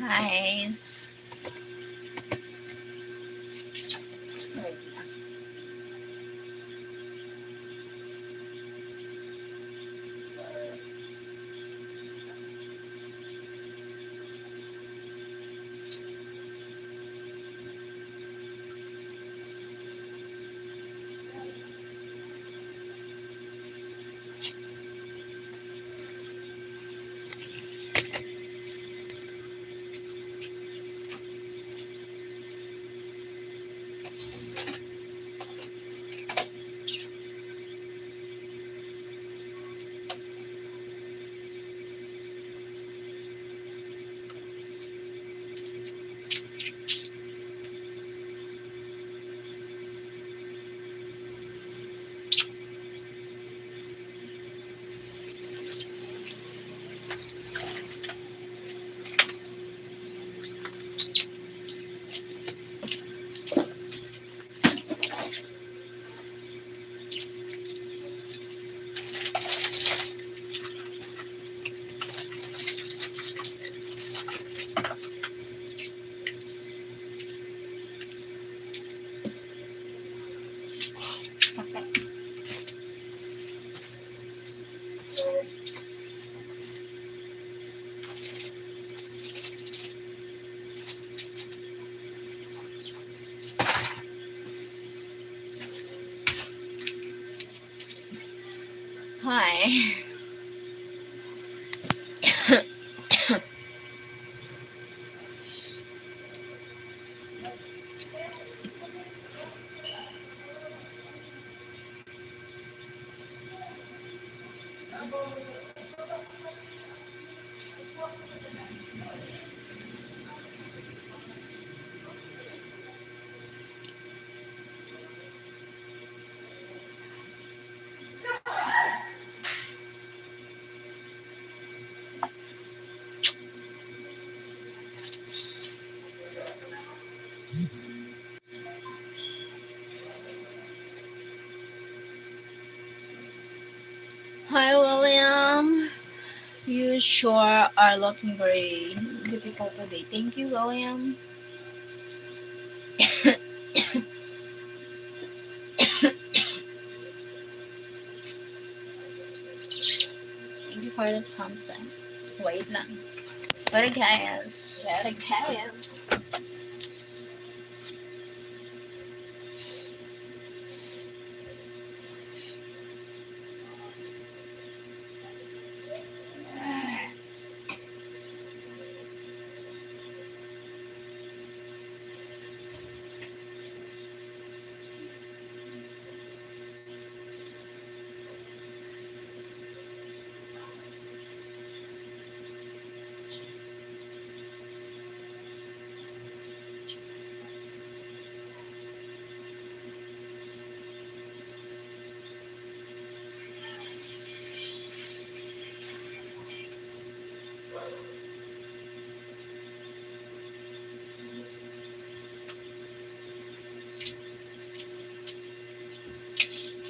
Guys. Sakit. Hi. Hi, William. You sure are looking very beautiful today. Thank you, William. Thank you for the Thompson. Wait lang. Wait, guys. Wait, guys.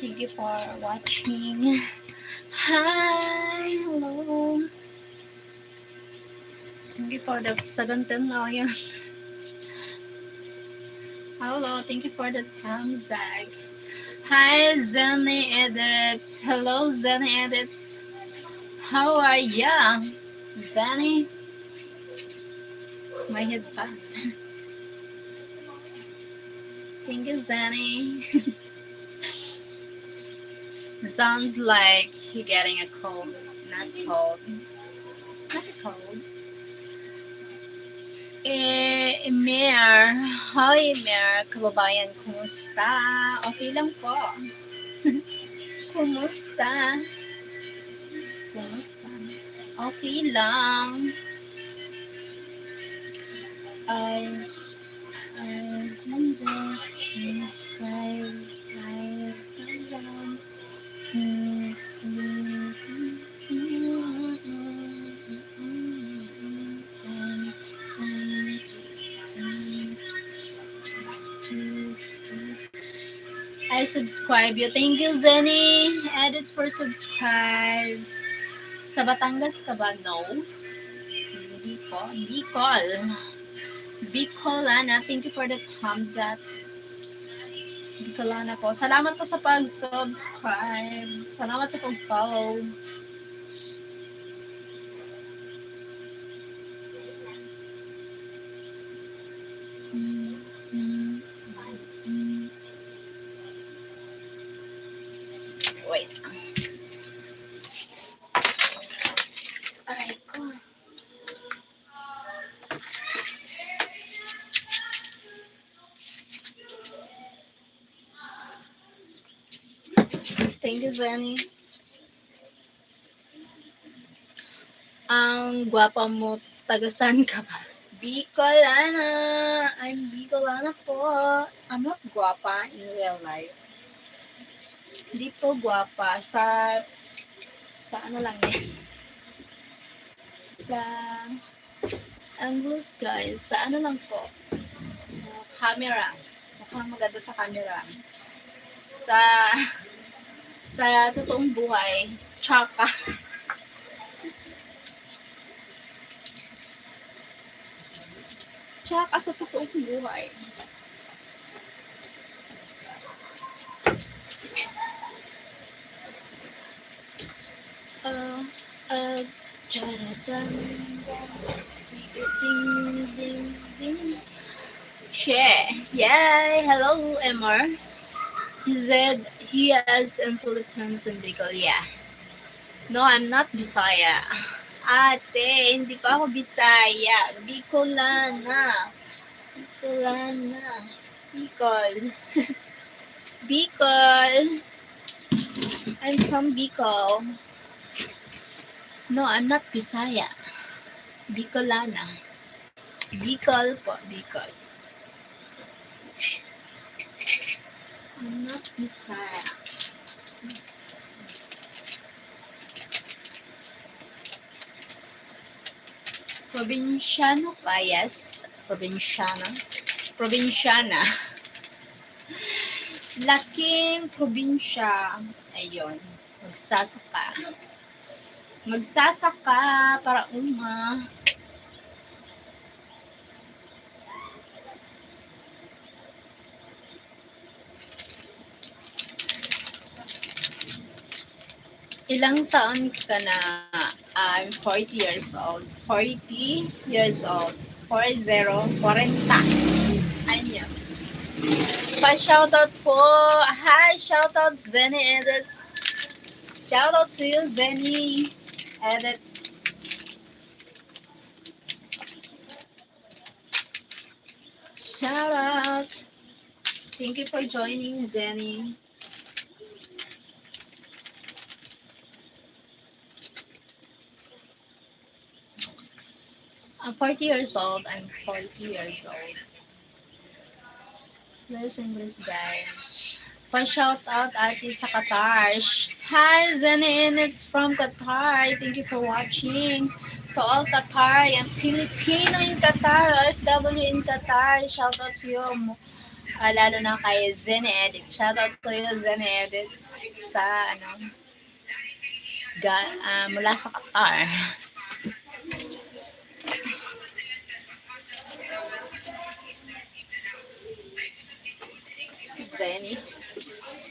Thank you for watching. Hi, hello. Thank you for the 17 million. Hello, thank you for the thumbs up. Hi, Zenny Edits. Hello, Zenny Edits. How are ya? Zenny? My headband. Thank you, Zenny. Sounds like you're getting a cold. Not cold. Not a cold. Mer. Hi, Mer. Kababayan, kumusta? Okay lang po. Kumusta? Kumusta? Okay lang. Eyes, eyes, and Jackson's prize, prize, down. I subscribe you. Thank you, Zenny. Edits for subscribe. Sa Batangas ka ba? No. Bicolana, thank you for the thumbs up. Bicolana po. Salamat po sa pag-subscribe. Salamat sa pag-follow. Wait. Aray ko. Thank you, Zenny. Ang gwapa mo, tagasan ka ba? Bicolana. I'm Bicolana po. I'm not guapa in real life. Hindi po guapa. Sa ano lang yan. Sa angles guys. Sa ano lang po. Sa camera. Mukhang maganda sa camera. Sa totoong buhay. Tsaka. Tsaka sa totoong buhay. Share. Yay! Hello, Emor. He said he has in Philippines and Bicol. Yeah. No, I'm not Bisaya. Ate, hindi pa ako Bisaya. Bicolana. Bicol. Bicol. I'm from Bicol. No, I'm not Bisaya. Bicolana. Bicol po, Bicol. I'm not Bisaya. Probinsyano ka, yes. Probinsyana. Laking probinsya. Ayun. Magsasaka para uma. Ilang taon ka na? I'm 40 years old. 40 years old. 40 años. Pa-shoutout po. Hi, shoutout Zenny Edits. Shoutout to you, Zenny Edits. Shoutout. Thank you for joining, Zenny. I'm 40 years old. I'm 40 years old. Listen this, guys. Pa-shout out ate sa Qatar. Hi, Zenny, and it's from Qatar. Thank you for watching. To all Qatar and Filipino in Qatar, OFW in Qatar. Shout out to you. Lalo na kay Zenny Edit. Shout out to you, Zenny Edits. Sa mula sa Qatar. Zenny.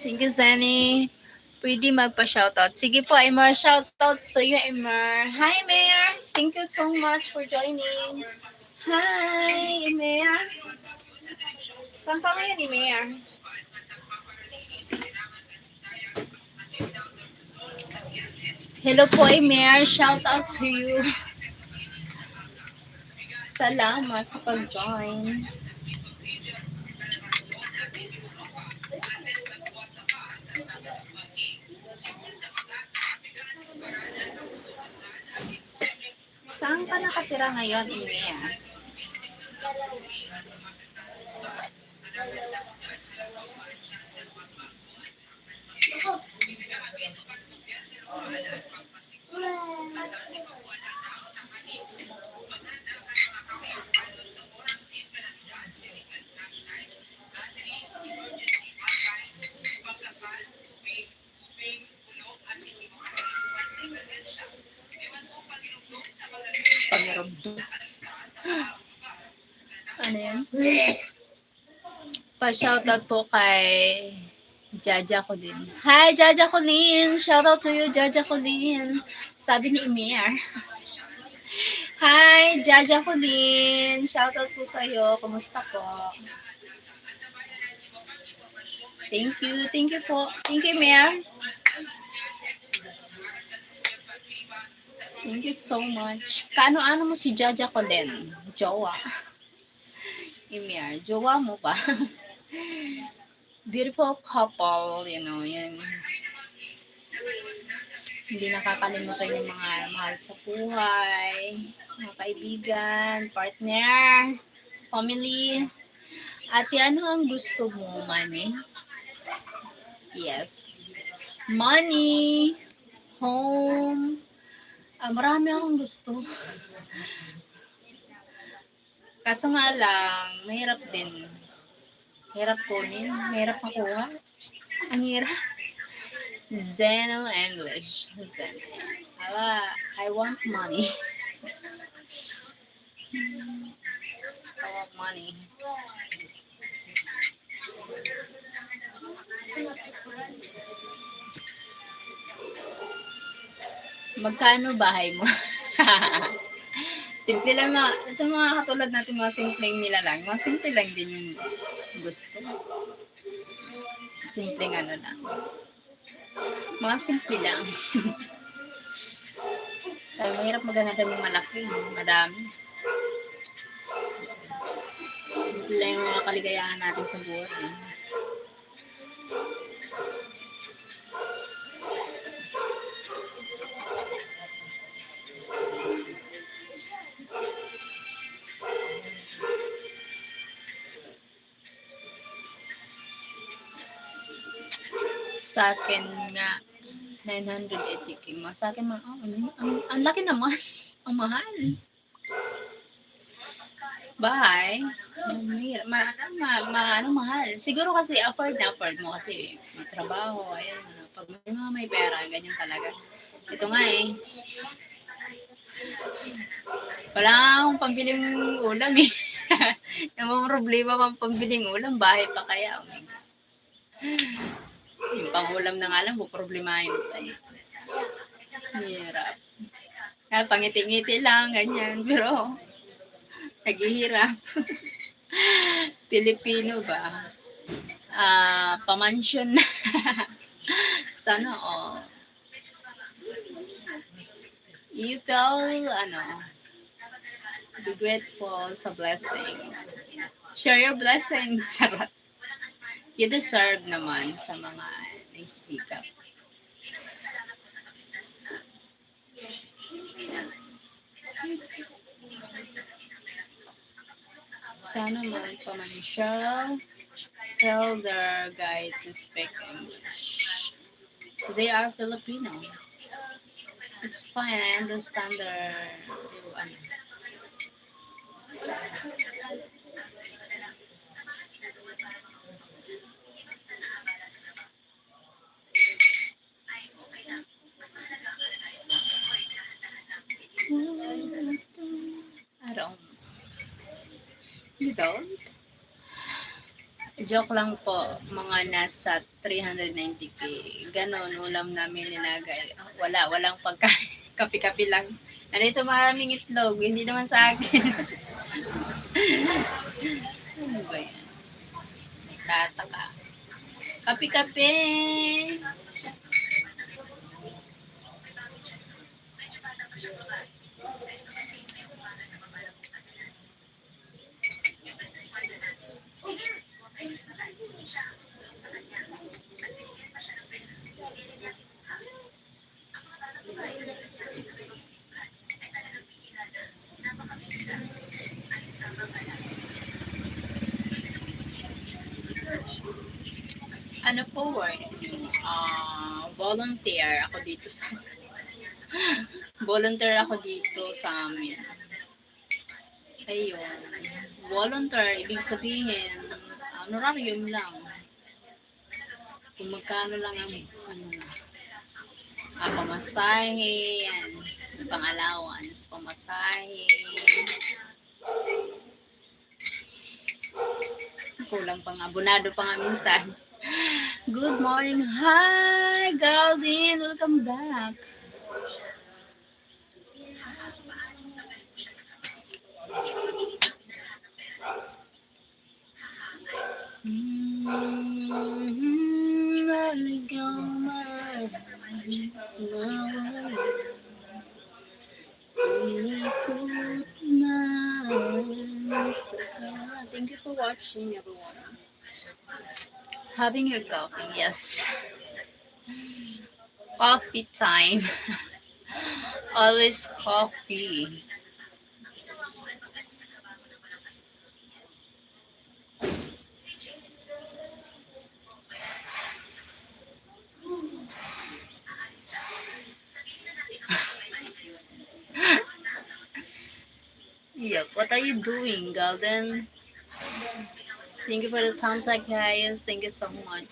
Thank you, Zenny. Pwede magpa-shoutout. Sige po, Emar. Shoutout to you, Emar. Hi, Mayor. Thank you so much for joining. Hi, Emar. Saan pa ngayon, Emar? Hello po, Emar. Shoutout to you. Salamat sa pag-join. Saan ka nakatira ngayon, Imea? Pangirabdo. Ano yan? Pa-shoutout po kay Jaja Colin. Hi, Jaja Colin! Shoutout to you, Jaja Colin. Sabi ni Emir. Hi, Jaja Colin! Shoutout po sa'yo. Kumusta po? Thank you. Thank you po. Thank you, Emir. Thank you so much. Kaano-ano mo si Jaja Colin? Jowa. Emir, jowa mo ba? Beautiful couple, you know, yan. Hindi nakakalimutan yung mga mahal sa buhay, mga kaibigan, partner, family. Ate, ano ang gusto mo, money? Yes. Money, home, marami akong gusto. Kaso nga lang, mahirap din. Hirap kunin, mahirap makuha. Ang hirap. Zeno English. Zeno. I want money. I want money. Magkano bahay mo? Simple lang sa mga katulad natin, mga simpleng nilalang. Mga simple lang din yung gusto. Simpleng ano lang. Mga simple lang. Mahirap maghanap ng malaki, madami. Simple lang yung mga kaligayahan natin sa buhay. Sa akin nga, 980k. Sa akin, ang laki naman. Ang mahal. Bahay, mahal. Siguro kasi afford mo kasi may trabaho, ayan. Pag may pera, ganyan talaga. Ito nga eh. Wala akong pambiling ulam eh. Yung problema pang pambiling ulam, bahay pa kaya. Oh my God. Pangulam na nga lang, problemahin pa eh. Hirap. Kaya pangiti-ngiti lang, ganyan. Pero, naghihirap. Pilipino ba? Pamansyon na. Sana all. You feel, be grateful sa blessings. Share your blessings. Sarap. You deserve naman sa mga nagsisikap. Sana magpamansyaw. Tell their guide to speak English. So they are Filipino. It's fine. I understand their I don't. You don't? Joke lang po, mga nasa 390k. Ganon, ulam namin nilagay. Walang pagkain. Kapi-kapi lang. Nandito maraming itlog, hindi naman sa akin. Ano ba yan? Nagtataka. Kapi-kapi! Ano po word? Volunteer ako dito sa volunteer ako dito sa amin. Ayun. Volunteer, ibig sabihin, honorarium lang. Kung magkano lang ang pamasahe, yan. pang allowance, pamasahe. Kulang pa nga, abonado pa nga minsan. Good morning. Hi, Galdin. Welcome back. Thank you for watching, everyone. Having your coffee, yes. Coffee time. Always coffee. Yep, what are you doing, Golden? Thank you for the thumbs up, guys. Thank you so much.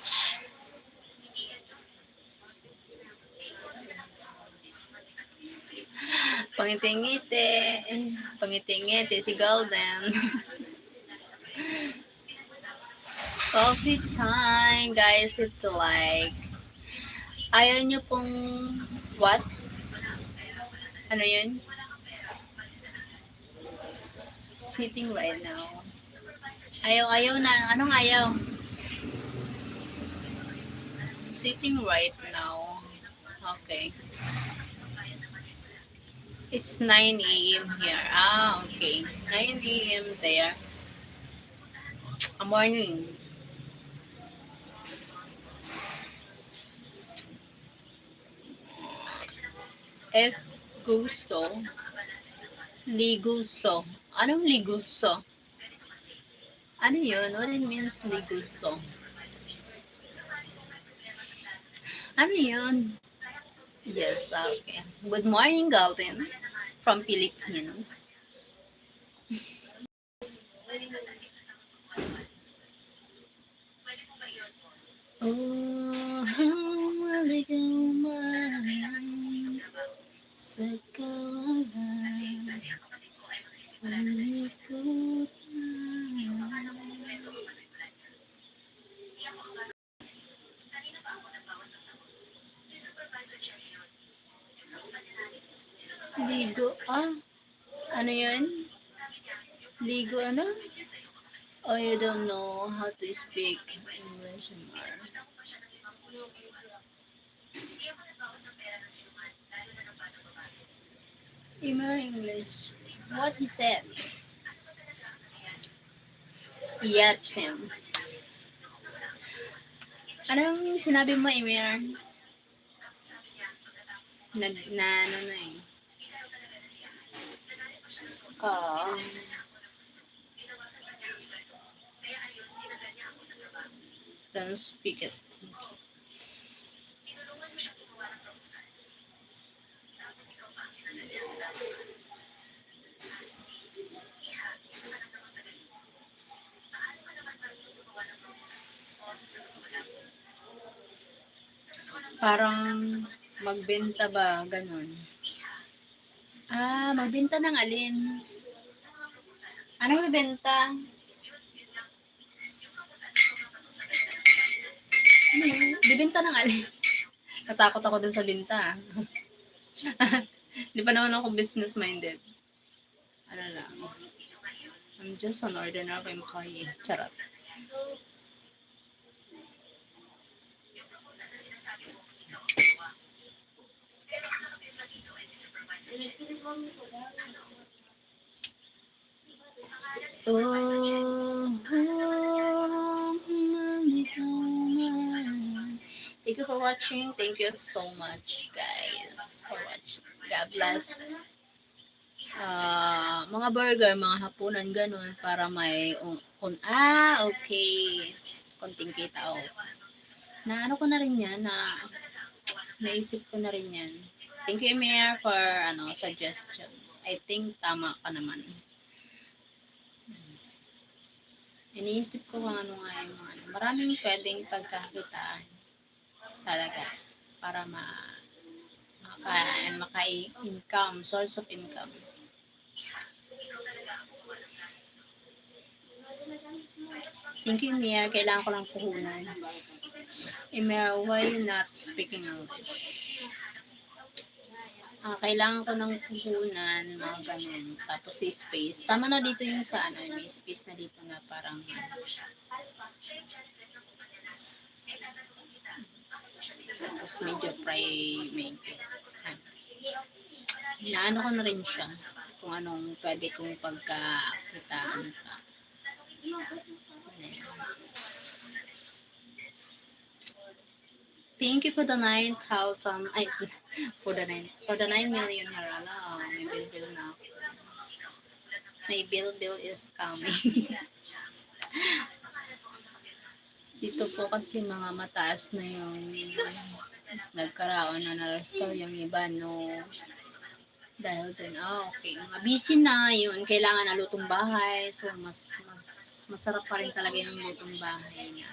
Pangiti-ngiti. Pangiti-ngiti si Golden. Coffee time, guys. It's like, ayaw nyo pong, what? Ano yun? Sitting right now. Ayaw na. Anong ayaw? Sitting right now. Okay. It's 9 a.m. here. Ah, okay. 9 a.m. there. A morning. F. Guso. Liguso. Anong liguso? Ano yun? What it means liguso? Ano yun? Yes, okay. Good morning, Golden. From Philippines. Oh, maligam sa kawalan. Malikot Ligo. Ah, ano yun? Ligo ano? Oh, you don't know how to speak English more. Immer English. What he said? Yatim. Anong sinabi mo, Emir? Ano na eh. Don't speak it. Parang magbenta ba, ganun. Ah, magbenta ng alin? Anong bibenta? Ano yun? Bibenta ng alin? Natakot ako dun sa binta. Di pa naman ako business-minded. Ano lang. I'm just an ordinary employee. Charot. Thank you for watching. Thank you so much, guys, for watching. God bless. Mga burger, mga hapunan, ganun, para may, okay. Konting kita, Na ano ko na rin yan, naisip ko na rin yan. Thank you, Emir, for, suggestions. I think tama ka naman. Iniisip ko kung ano nga yung mga, maraming pwedeng pagkakitaan talaga para maka-income, source of income. Thank you, Mir. Kailangan ko lang puhunan. Mir, why you not speaking English? Kailangan ko ng puhunan, mga ganun. Tapos si space. Tama na dito yung sa ano, may space na dito na parang tapos medyo medyo naano ko na rin siya kung anong pwede kong pagkakitaan pa. Thank you for the 9,000. Ay, for the 9 million here. Ano, may bill na ako. May bill is coming. Dito po kasi mga mataas na yung nagkaraon na restore yung iba, no? Dahil dun, okay. Mga busy na yun. Kailangan na lutong bahay. So, masarap pa rin talaga yung lutong bahay na.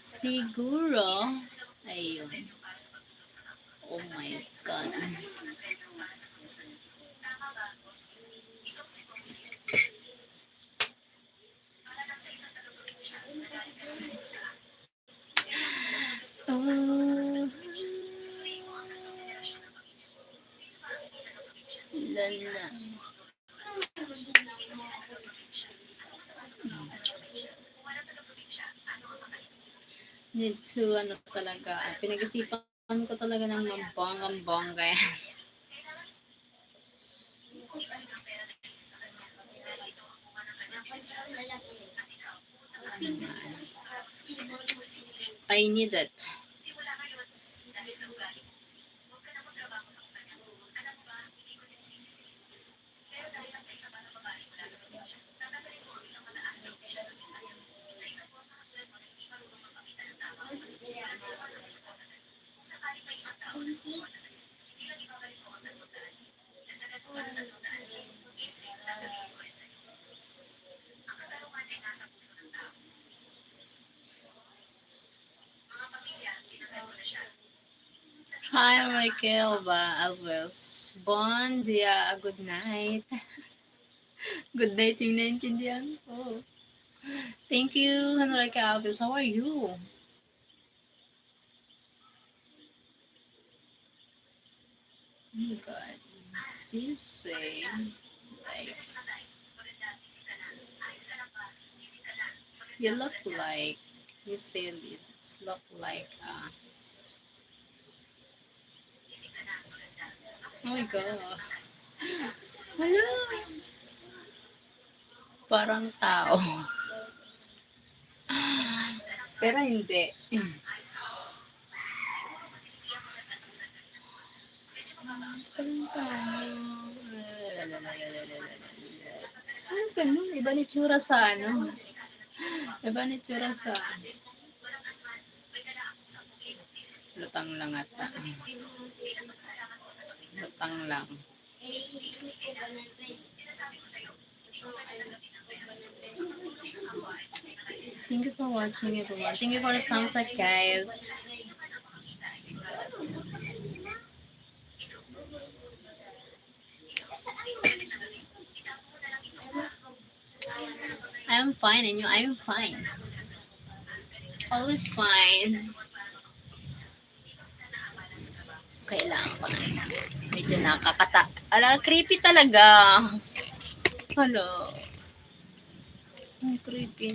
Siguro, ayun. Oh my God. Oh. Lala. Need to, ano talaga, pinag-isipan ko talaga ng mabonggang-bongga yan. I need it. Hi, Michael Alves. Bond, yeah, good night. Good night yung naintindihan ko. Thank you, Enrique Alves. How are you? Oh my God. Do you say, like, you look like, you say it look like, oh my God. Hello. Parang tao. Pero hindi. Parang tao. Ano ganun? Iba ni tsura sa ano? Iba ni tsura sa lutang lang ata. Lutang lang. Thank you for watching, everyone. Thank you for the thumbs up, guys. I'm fine, and you? I'm fine. Always fine. Kailangan ko na. Medyo nakakata. Ala, creepy talaga. Hello. Ang creepy.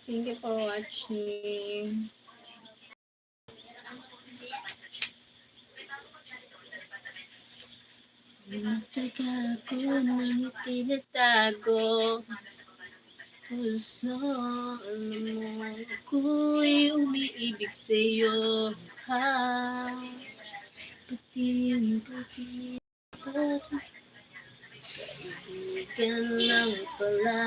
Thank you for watching. Matagal ko nang tinatago. Puso, alam mo, ako'y umiibig sa'yo. Ha? Pati yung kasi ko. Kaibigan lang pala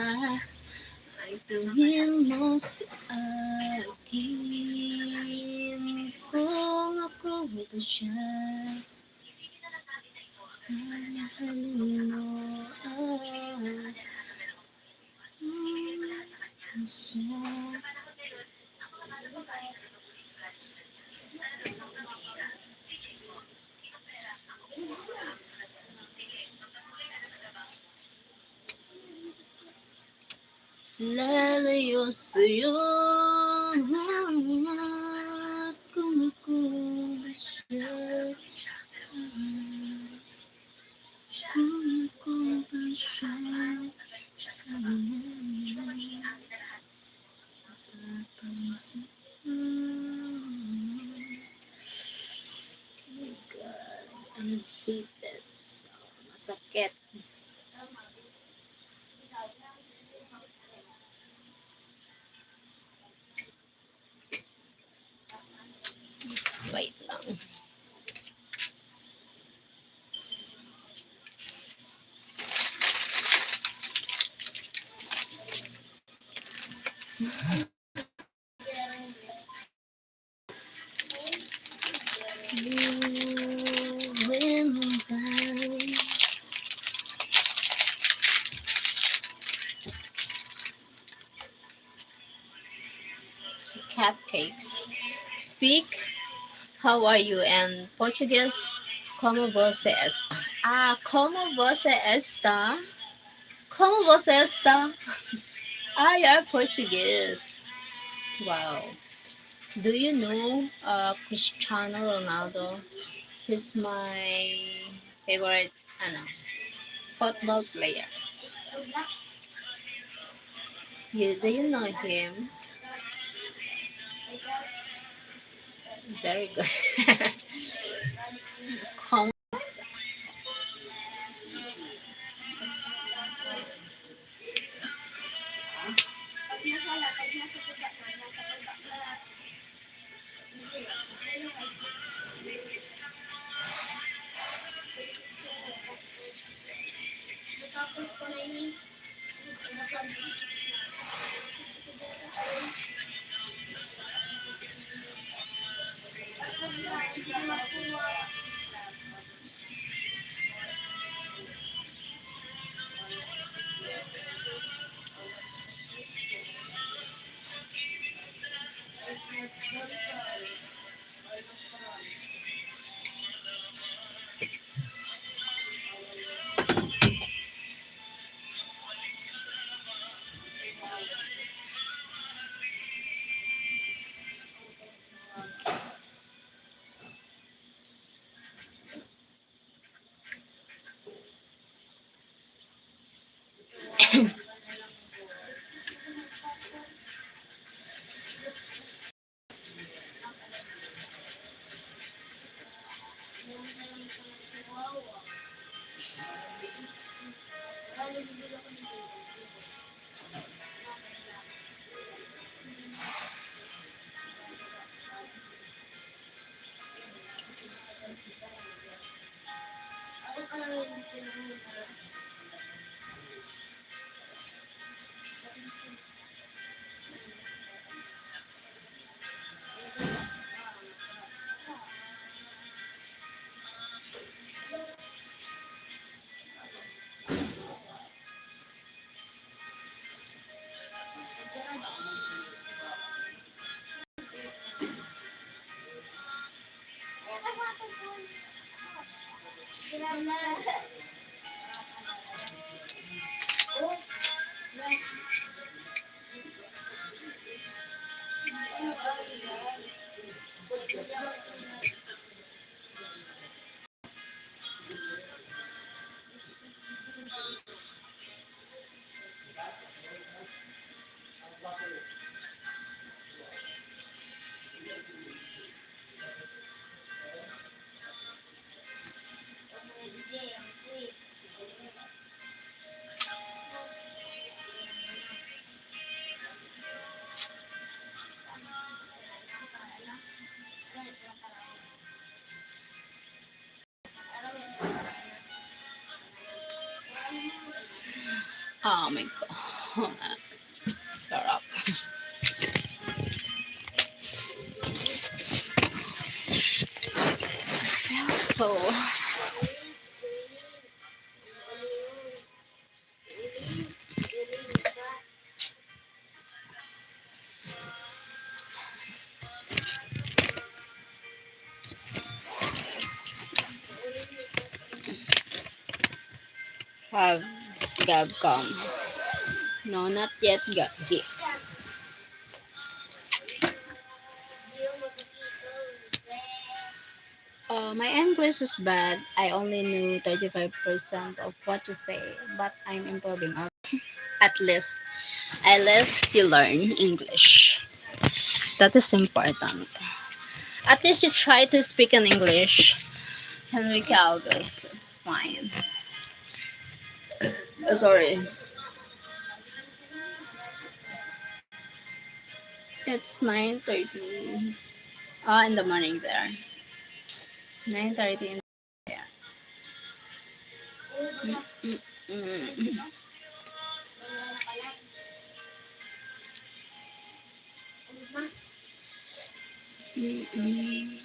ang tingin mo sa akin. Kung ako ba siya, Lalayo sa'yo at kumukulo siya, kumukulo siya. I hate this. Masakit. Wait lang. Cupcakes. Speak. How are you? And Portuguese, como você está? Ah, como você está? Como você está? Ah, you're Portuguese. Wow. Do you know Cristiano Ronaldo? He's my favorite football player. Do you know him? Very good. Como Oh my god. Sarap. So Have Gabcom. No, not yet. My English is bad. I only knew 35% of what to say, but I'm improving. At least, you learn English. That is important. At least you try to speak in English. Henrique Alves, it's fine. Sorry. It's 9:30. In the morning there. 9:30 in there. Mm-mm. Mm-mm.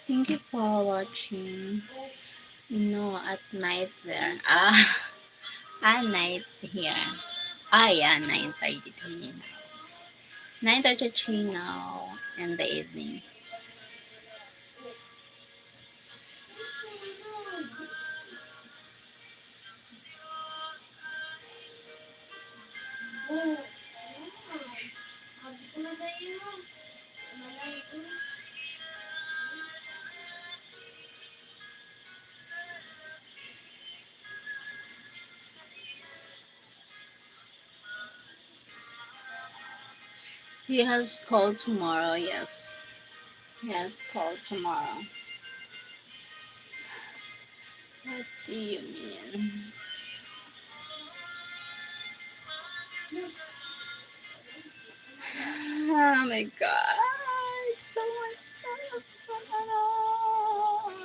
Thank you for watching. No, at night there. At night here. Yeah, 9:33 now. 9:33 now in the evening. He has call tomorrow, yes. He has call tomorrow. What do you mean? Oh my god, so much stuff. Oh,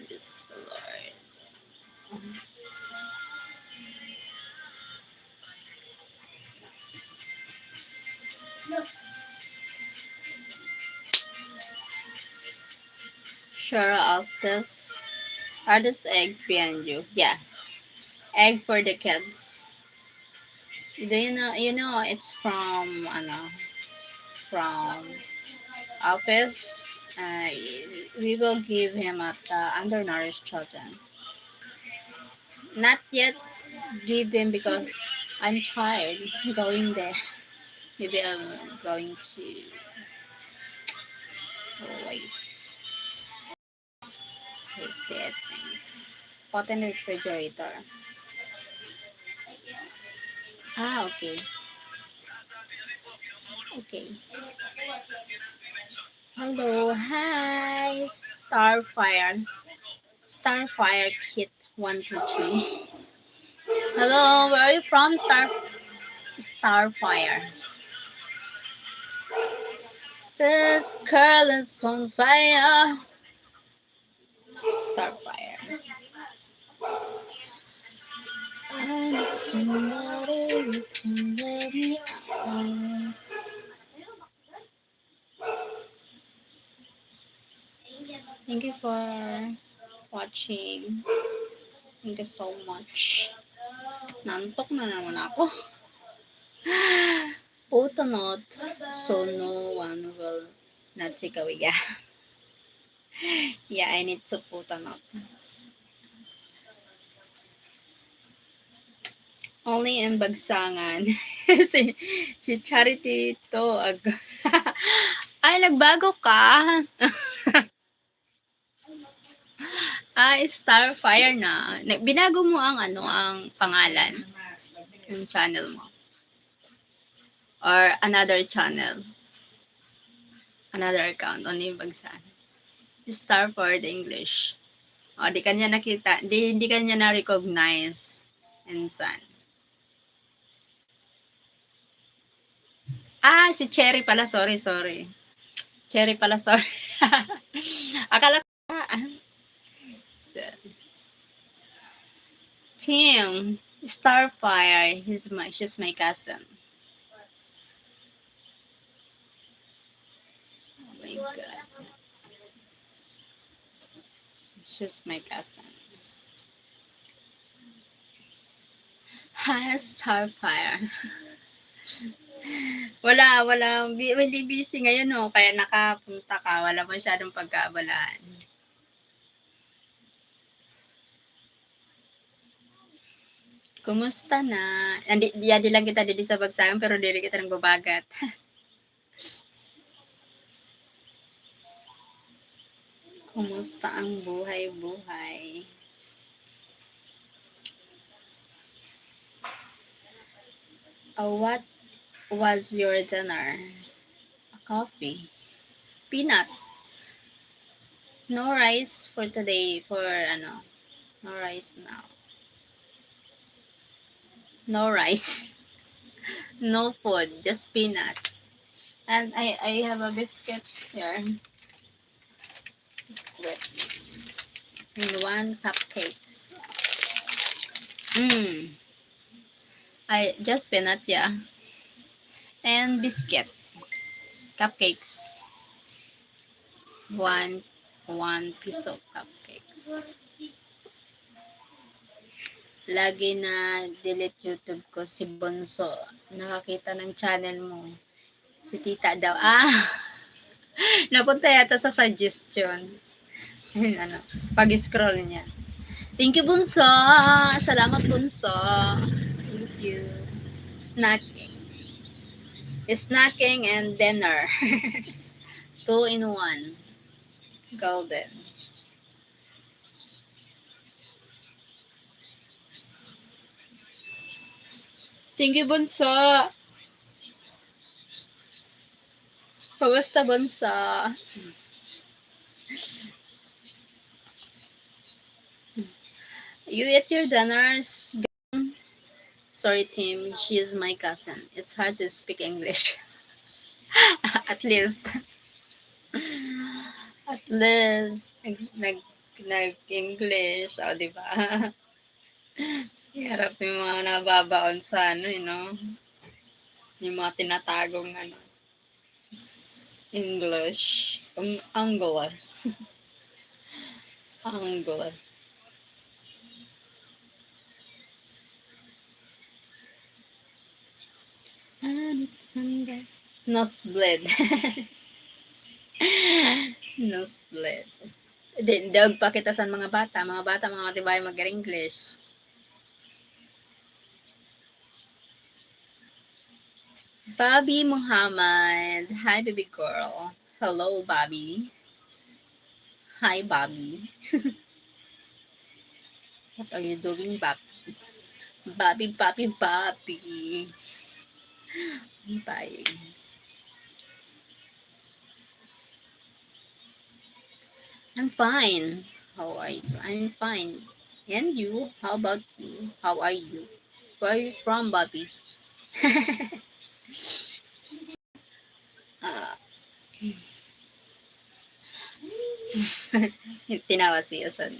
this Lord. Sure of this. Are these eggs behind you? Yeah. Egg for the kids. Do you know it's from from office. Uh, we will give him at the undernourished children. Not yet give them because I'm tired going there. Maybe I'm going to wait. Where's that thing? Pot in the refrigerator. Okay. Okay. Hello, hi, Starfire. Starfire Kit 123. Hello, where are you from, Starfire? This girl is on fire. Starfire. I need somebody who can let me honest. Thank you for watching. Thank you so much. Nantok na naman ako. Puto not, so no one will not take away. Yeah, yeah, I need to puto not. Only in Bagsangan. si Charity to. Ay, nagbago ka. Starfire na. Binago mo ang ang pangalan ng channel mo. Or another channel. Another account. Only in Bagsangan. Star for the English. Di kanya nakita. Hindi kanya na-recognize. Insan. Si Cherry pala. Sorry. Cherry pala, sorry. Akala ko, Tim, Starfire, she's my cousin. Oh my god. She's my cousin. Hi, Starfire. Hindi busy ngayon, no? Kaya nakapunta ka, wala masyadong pagkaabalaan. Kumusta na? Di lang kita dito sa Bagsakan, pero dili kita ng babagat. Kumusta ang buhay-buhay? What was your dinner? A coffee. Peanut. No rice for today, no rice now. No rice. No food, just peanut. And I have a biscuit here. Biscuit. And 1 cupcakes. I just peanut, yeah. And biscuit. Cupcakes. One piece of cupcakes. Lagi na delete YouTube ko si Bonso. Nakakita ng channel mo. Si tita daw. Napunta yata sa suggestion. Pag-scroll niya. Thank you, Bunso. Salamat, Bunso. Thank you. Snacking and dinner. 2 in 1. Golden. Thank you, Bunso. Kamusta, Bunso? You eat your dinners. Sorry, Tim. She is my cousin. It's hard to speak English. At least. Nag-English. O, diba? Harap yung mga nababaon sa yung mga tinatagong English. Angola. Angola. Nosebleed. Nosebleed. Daog pa kita sa mga bata. Mga matibay mag-English. Bobby Muhammad. Hi, baby girl. Hello, Bobby. Hi, Bobby. What are you doing, Bobby? Bobby. Bye. I'm fine. How are you? I'm fine. And you? How about you? How are you? Where are you from, Bobby? Tinawa siya son.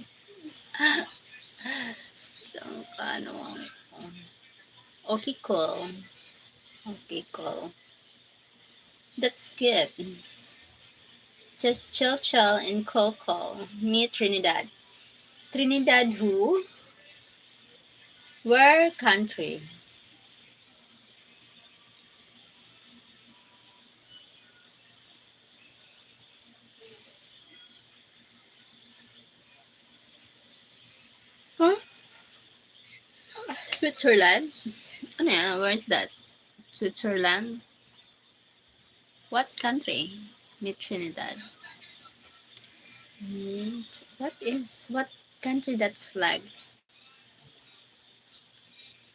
Okay, cool. That's good. Just chill and call. Meet Trinidad. Trinidad who? Where country? Huh? Switzerland? Where's that? Switzerland? What country? Meet Trinidad. What country that's flag?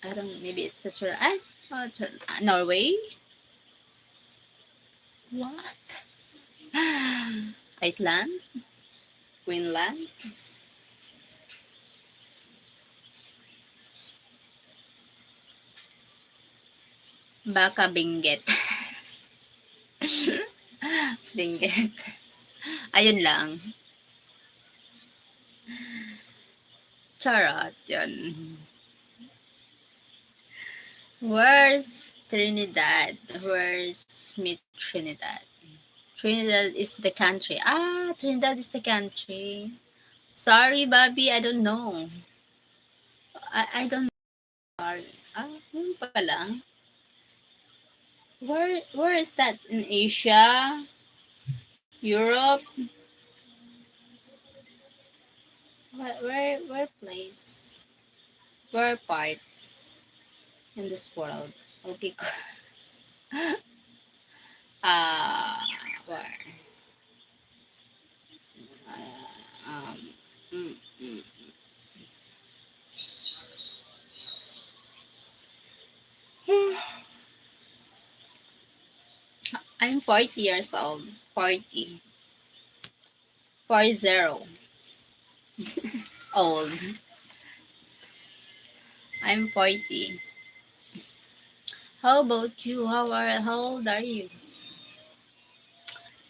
I don't know, maybe it's Switzerland. Norway? What? Iceland? Greenland? Baka Benguet. Benguet. Ayun lang. Charot, yun. Where's Trinidad? Where's Meet Trinidad? Trinidad is the country. Trinidad is the country. Sorry, Bobby, I don't know. I don't know. Yun pala. Where is that? In Asia? Europe? Where place? Where part in this world? Okay. Uh, where? Uh, um, mm, mm. I'm 40 years old. 40. 40. Old. I'm 40. How about you? How old are you?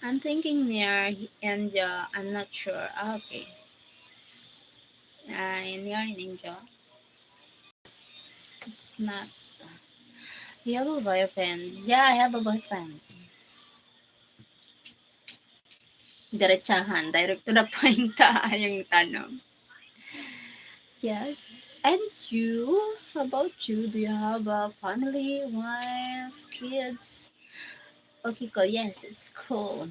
I'm thinking near India. I'm not sure. Okay. Near in India. It's not. You have a boyfriend? Yeah, I have a boyfriend. Diretsahan. Direct to the point yung tanong. Yes. And you? How about you? Do you have a family, wife, kids? Okay, cool. Yes, it's cool.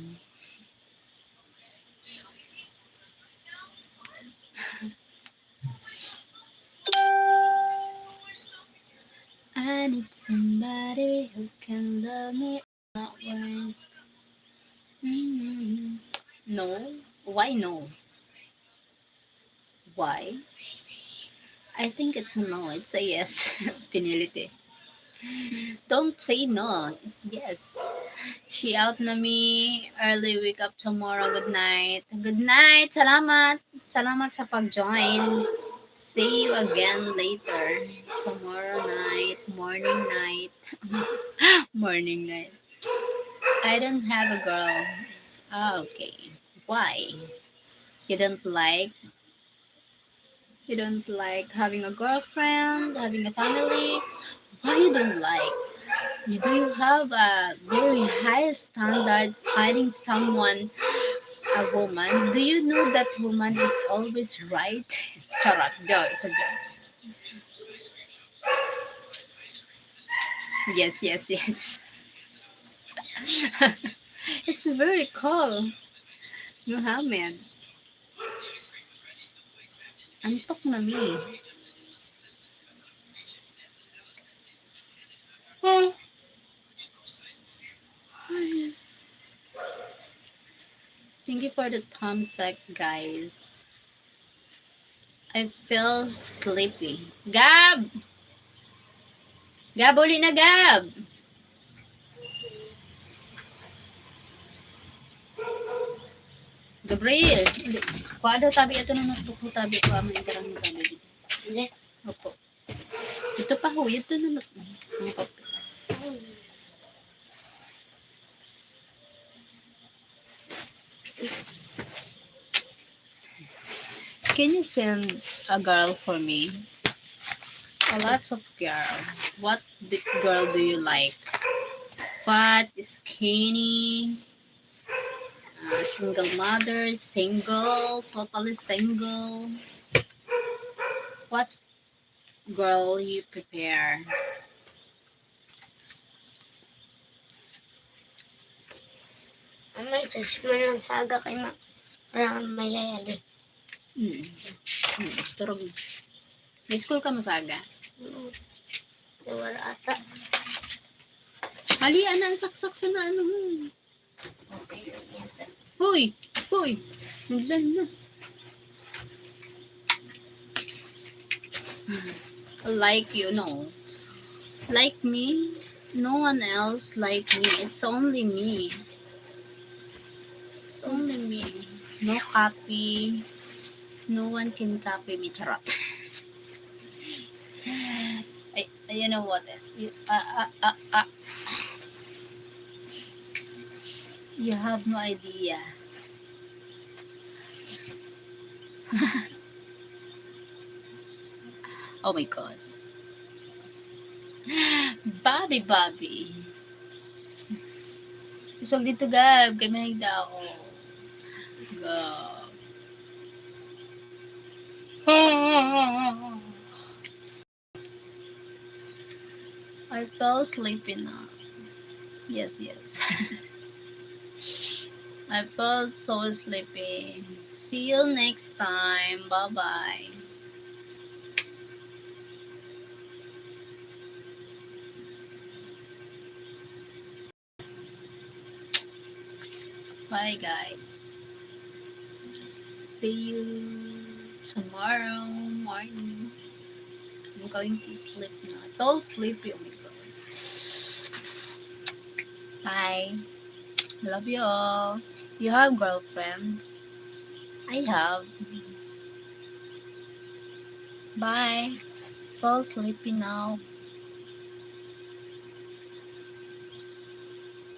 I need somebody who can love me, not waste. Mm. No? Why no? Why? I think it's a no. It's a yes. Pinilit eh. Don't say no. It's yes. She out na me. Early wake up tomorrow. Good night. Good night. Salamat. Salamat sa pag-join. See you again later. Tomorrow night. Morning night. Morning night. I don't have a girl. Okay. Why? You don't like? You don't like having a girlfriend, having a family? Why you don't like? Do you have a very high standard finding someone, a woman? Do you know that woman is always right? Charot, joke, it's a joke. Yes, yes, yes. It's very cool, Muhammad. Antok na mi. Thank you for the thumbs up, guys. I feel sleepy. Gab! Gab, uli na Gab! Gabriel! Uli. Kuha tabi ito na notebook mo tabi. Kuha mo ikarang mo tabi dito. Hindi. Opo. Ito pa ho. Ito na notebook. Ang papel. Can you send a girl for me? A lots of girl. What girl do you like? Fat, skinny, single mother, single, totally single. What girl you prepare? Ang may susman ng saga kay parang mayayali. Turog. May school ka masaga? Wala ata. Halian na ang saksak sa na ano. Okay, yata. Hoy! Hoy! Naglan na. Like you, no. Like me? No one else like me. It's only me. It's only me. No copy. No one can copy me. Charot. You know what? You have no idea. Oh my God. Bobby. Iswag dito, Gab. Kay mahigda ako. Gab. I fell sleepy now. Yes, yes. I felt so sleepy. See you next time. Bye bye. Bye, guys. See you tomorrow morning. I'm going to sleep now. I felt sleepy. Oh my god. Bye. Love you all. You have girlfriends? I have. Bye. Fall sleepy now.